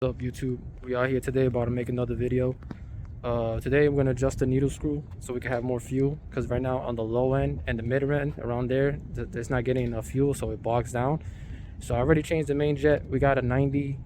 What's up, YouTube? We are here today about to make another video. Today I'm going to adjust the needle screw so we can have more fuel, because right now on the low end and the mid end around there, it's not getting enough fuel, so it bogs down. So I already changed the main jet. We got a 90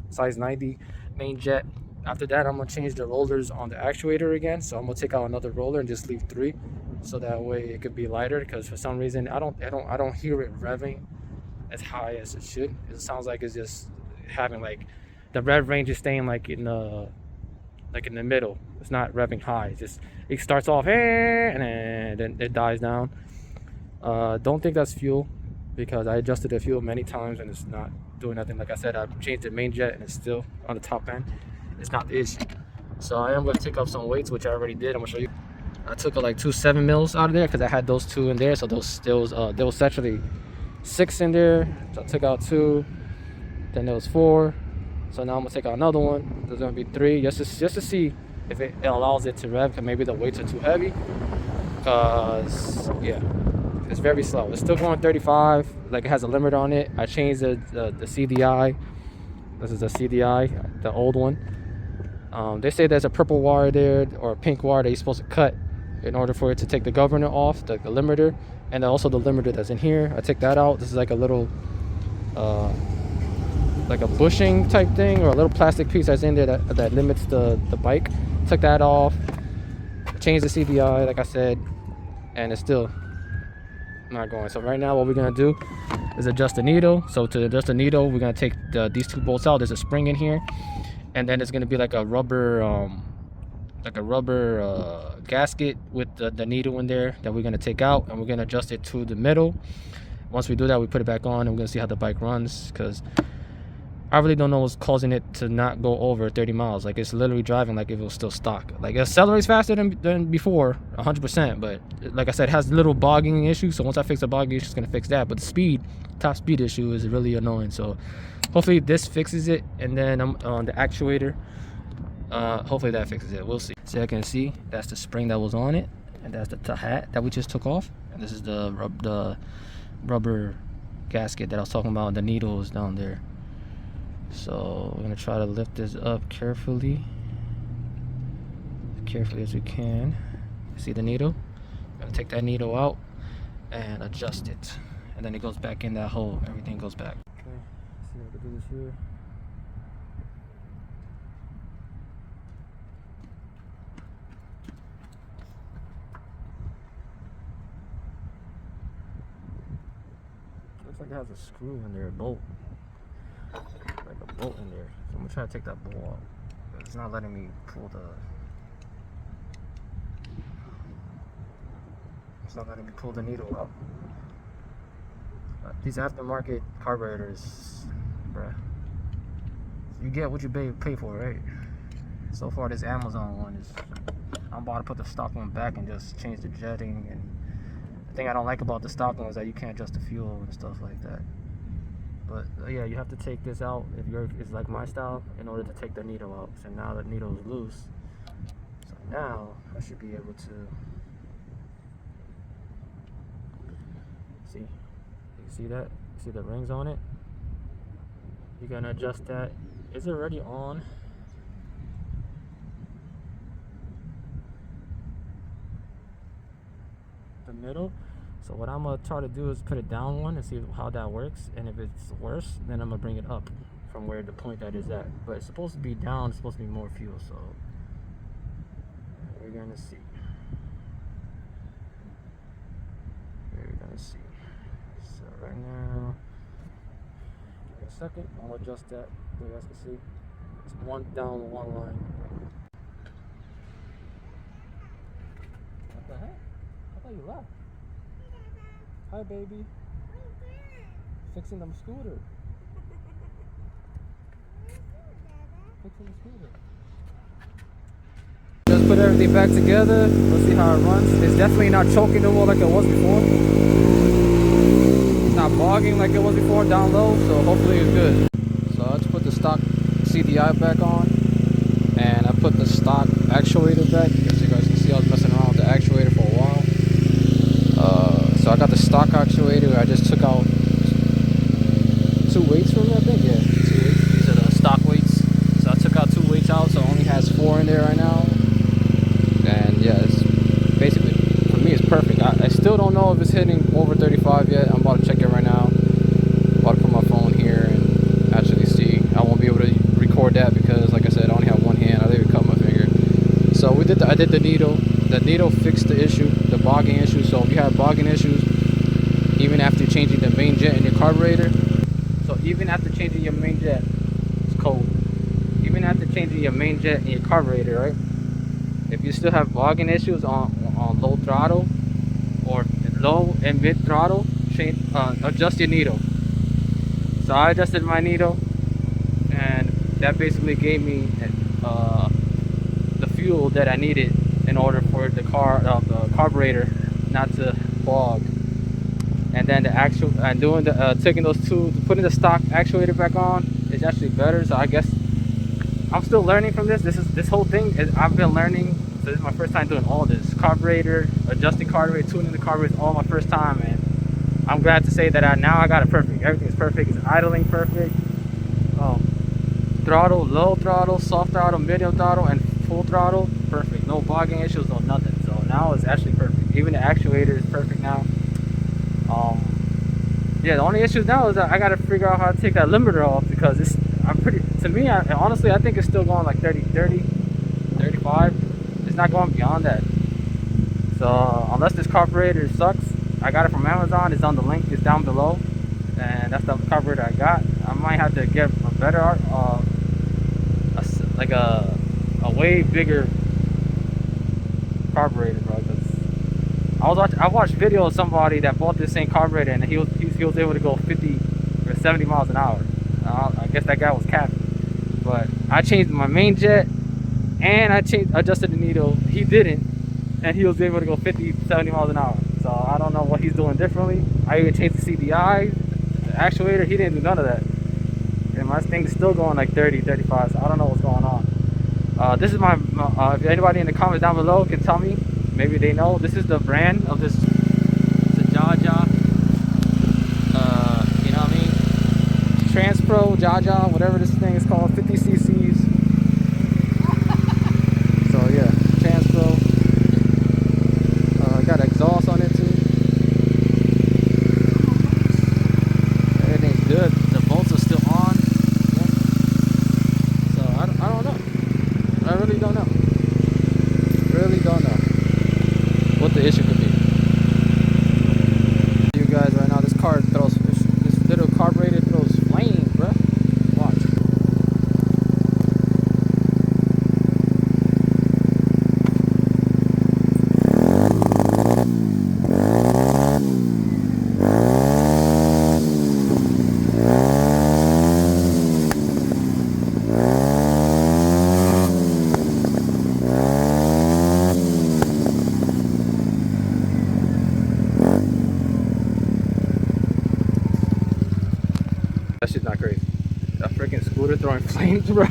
size 90 main jet. After that, I'm going to change the rollers on the actuator again. So I'm going to take out another roller and just leave 3, so that way it could be lighter, because for some reason I don't hear it revving as high as it should. It sounds like it's just having like the rev range is staying like in the middle. It's not revving high. It starts off and then it dies down. Don't think that's fuel, because I adjusted the fuel many times and it's not doing nothing. Like I said, I changed the main jet and it's still on the top end. It's not the issue. So I am going to take up some weights, which I already did. I'm going to show you. I took like 2 7mm out of there because I had those 2 in there. So there was actually 6 in there. So I took out 2. Then there was 4. So now I'm gonna take out another one. There's gonna be 3, just to see if it allows it to rev, because maybe the weights are too heavy. Cause yeah, it's very slow. It's still going 35. Like, it has a limit on it. I changed the CDI. This is the CDI, the old one. They say there's a purple wire there, or a pink wire that you're supposed to cut in order for it to take the governor off, the limiter, and also the limiter that's in here. I take that out. This is like a little like a bushing type thing, or a little plastic piece that's in there that limits the bike. Took that off, changed the CDI like I said, and it's still not going. So right now what we're gonna do is adjust the needle. So to adjust the needle, we're gonna take these 2 bolts out. There's a spring in here, and then it's gonna be like a rubber gasket with the needle in there that we're gonna take out, and we're gonna adjust it to the middle. Once we do that, we put it back on and we're gonna see how the bike runs, because I really don't know what's causing it to not go over 30 miles. Like, it's literally driving like if it was still stock. Like, it accelerates faster than before, 100%. But like I said, it has little bogging issues. So once I fix the bogging issue, it's gonna fix that. But the top speed issue is really annoying. So hopefully this fixes it. And then I'm on the actuator. Hopefully that fixes it. We'll see. So I can see that's the spring that was on it, and that's the hat that we just took off. And this is the rubber gasket that I was talking about. The needle is down there. So we're gonna try to lift this up carefully as we can. See the needle? I'm gonna take that needle out and adjust it, and then it goes back in that hole. Everything goes back. Okay, let's see if I can do this here. Looks like it has a screw in there, a bolt. Like a bolt in there. So I'm gonna try to take that bolt out. It's not letting me pull the needle out. These aftermarket carburetors, bruh, you get what you pay for, right? So far this Amazon one is, I'm about to put the stock one back and just change the jetting. And the thing I don't like about the stock one is that you can't adjust the fuel and stuff like that. But yeah, you have to take this out if it's like my style, in order to take the needle out. So now the needle is loose. So now I should be able to see. You see that? You see the rings on it? You're gonna adjust that. Is it already on? The middle. So what I'm gonna try to do is put it down one and see how that works, and if it's worse, then I'm gonna bring it up from where the point that is at. But it's supposed to be down, it's supposed to be more fuel, so we're gonna see. So right now, give me a second, I'm gonna adjust that so you guys can see. It's one down, one line. What the heck? I thought you left. Hi, baby. Fixing the scooter. Just put everything back together. Let's see how it runs. It's definitely not choking the wheel like it was before. It's not bogging like it was before down low, so hopefully it's good. So let's put the stock CDI back on, and I put the stock actuator back. As you guys can see, I was messing around with the actuator for a while. So I got the stock actuator. I just took out 2 weights from it, I think. Yeah, 2 weights. These are the I still don't know if it's hitting over 35 yet. I'm about to check it right now. About to put my phone here and actually see. I won't be able to record that because, like I said, I only have one hand. I didn't cut my finger. So I did the needle. The needle fixed the issue, the bogging issue. So if you have bogging issues, even after changing the main jet in your carburetor, so even after changing your main jet, it's cold. Even after changing your main jet in your carburetor, right? If you still have bogging issues on low throttle or low and mid throttle, adjust your needle. So I adjusted my needle, and that basically gave me the fuel that I needed in order for the carburetor not to bog. And then the actual taking those two, putting the stock actuator back on is actually better. So I guess I'm still learning from this. This whole thing is I've been learning. So this is my first time doing all this carburetor, adjusting carburetor, tuning the carburetor. It's all my first time, and I'm glad to say that now I got it perfect. Everything's perfect. It's idling perfect. Throttle, low throttle, soft throttle, medium throttle, and full throttle, perfect. No bogging issues, no nothing. So now it's actually perfect. Even the actuator is perfect now. Yeah, the only issues now is that I gotta figure out how to take that limiter off, because honestly, I think it's still going like 30, 35. It's not going beyond that. So unless this carburetor sucks, I got it from Amazon. It's on the link, it's down below, and that's the carburetor I got. I might have to get a better a way bigger carburetor, bro. I watched video of somebody that bought this same carburetor, and he was able to go 50 or 70 miles an hour. I guess that guy was capping. But I changed my main jet, and I adjusted the needle. He didn't, and he was able to go 50, 70 miles an hour. So I don't know what he's doing differently. I even changed the CDI, the actuator. He didn't do none of that, and my thing is still going like 30, 35. So I don't know what's going on. This is my if anybody in the comments down below can tell me, maybe they know, this is the brand of this. It's a Jaja, you know what I mean, Transpro Jaja, whatever this thing is called, 50 cc's. So yeah, Transpro. Got exhaust on it too. Everything's good. The bolts are still on. Yeah. So I don't know. I really don't know. Really don't know what the issue could be. You guys, right now, this little carburetor throws flames, bro. Watch. That shit's not crazy. A freaking scooter throwing flames, bro.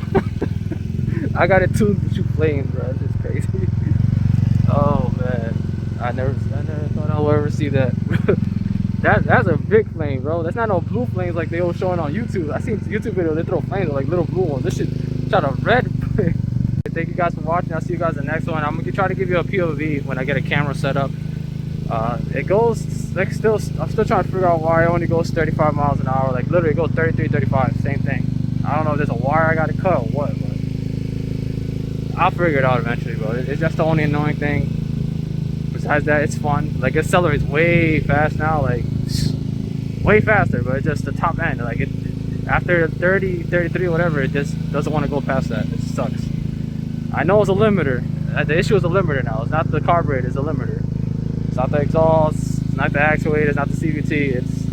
I got it tuned to shoot flames, bro. This is crazy. Oh man, I never thought I would ever see that. That's a big flame, bro. That's not no blue flames like they were showing on YouTube. I seen YouTube videos, they throw flames like little blue ones. This shit shot a red flame. Thank you guys for watching. I'll see you guys in the next one. I'm gonna try to give you a POV when I get a camera set up. It goes like I'm still trying to figure out why it only goes 35 miles an hour. Like literally it goes 33, 35, same thing. I don't know if there's a wire I gotta cut or what, but I'll figure it out eventually, bro. It's just the only annoying thing. Besides that, it's fun. Like it accelerates way fast now, like way faster, but it's just the top end. Like it after 30, 33, whatever, it just doesn't want to go past that. It sucks. I know it's a limiter. The issue is a limiter now. It's not the carburetor, it's a limiter. It's not the exhaust, it's not the actuator, it's not the CVT. It's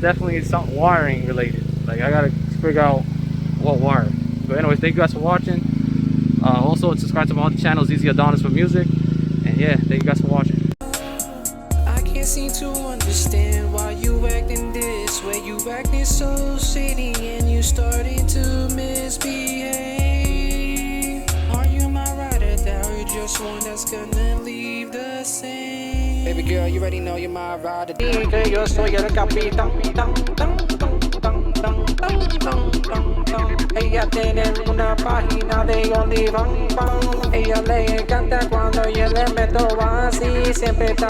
definitely something wiring related. Like I gotta figure out what wire. But anyways, thank you guys for watching. Also subscribe to my other channels, Easy Adonis for music. And yeah, thank you guys for watching. I can't seem to understand why you acting this way. You acting so shady and you starting to misbehave. Are you my ride or die, or you just one that's gonna leave the same? Baby girl, you already know you're my ride or die. Que yo soy el capitán. Ella tiene una página de OnlyFans. Ella le encanta cuando yo le meto así, siempre está